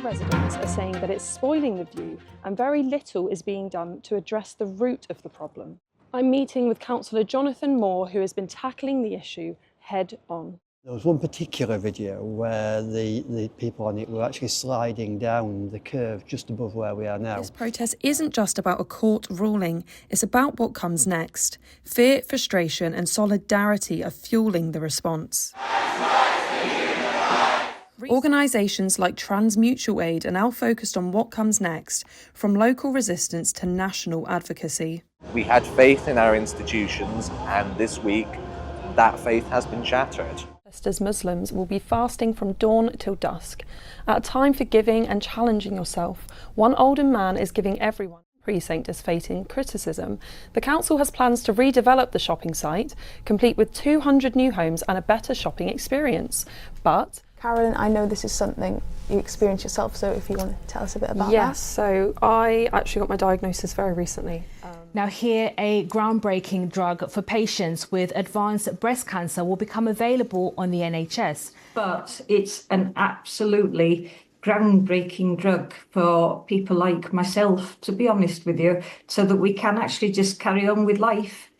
residents are saying that it's spoiling the view and very little is being done to address the root of the problem. I'm meeting with Councillor Jonathan Moore, who has been tackling the issue head on. There was one particular video where the people on it were actually sliding down the curve just above where we are now. This protest isn't just about a court ruling, it's about what comes next. Fear, frustration and solidarity are fueling the response. Organisations like Trans Mutual Aid are now focused on what comes next, from local resistance to national advocacy. We had faith in our institutions, and this week that faith has been shattered. As Muslims will be fasting from dawn till dusk. At a time for giving and challenging yourself, one Oldham man is giving everyone precinct is facing criticism. The council has plans to redevelop the shopping site, complete with 200 new homes and a better shopping experience. But Carolyn, I know this is something you experienced yourself, so if you want to tell us a bit about that. Yes, so I actually got my diagnosis very recently. Now here, a groundbreaking drug for patients with advanced breast cancer will become available on the NHS. But it's an absolutely groundbreaking drug for people like myself, to be honest with you, so that we can actually just carry on with life.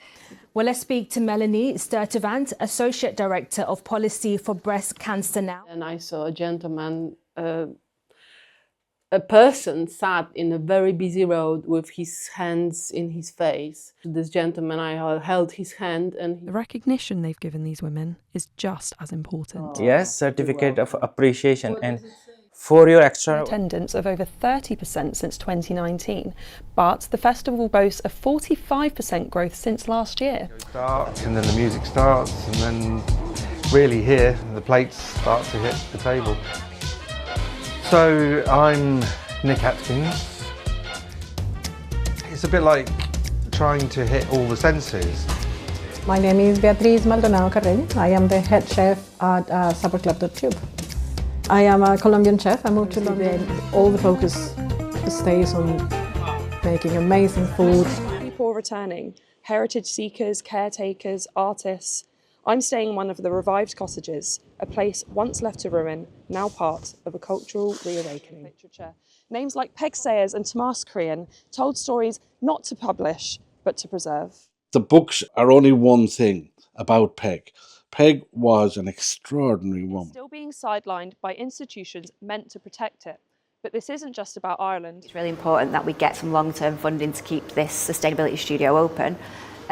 Well, let's speak to Melanie Sturtevant, Associate Director of Policy for Breast Cancer Now. And I saw a gentleman, a person sat in a very busy road with his hands in his face. This gentleman, I held his hand and... The recognition they've given these women is just as important. Yes, certificate of appreciation and for your extra... Attendance of over 30% since 2019, but the festival boasts a 45% growth since last year. It starts and then the music starts and then really here the plates start to hit the table. So I'm Nick Atkins. It's a bit like trying to hit all the senses. My name is Beatriz Maldonado Carrell. I am the head chef at Supper Club Tube. I am a Colombian chef. I moved to London. All the focus stays on making amazing food. People returning, heritage seekers, caretakers, artists. I'm staying in one of the revived cottages, a place once left to ruin, now part of a cultural reawakening. Literature. Names like Peg Sayers and Tomas Krian told stories not to publish, but to preserve. The books are only one thing about Peg. Peg was an extraordinary woman. Still being sidelined by institutions meant to protect it. But this isn't just about Ireland. It's really important that we get some long-term funding to keep this sustainability studio open.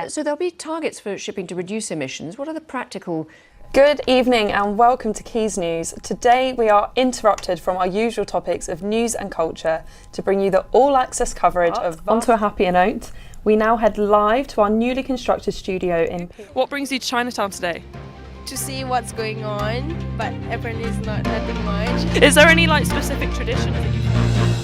So there'll be targets for shipping to reduce emissions. What are the practical... Good evening and welcome to Keys News. Today we are interrupted from our usual topics of news and culture to bring you the all-access coverage of... Onto a happier note, we now head live to our newly constructed studio in... What brings you to Chinatown today? To see what's going on, but apparently it's not nothing much. Is there any specific tradition that you follow?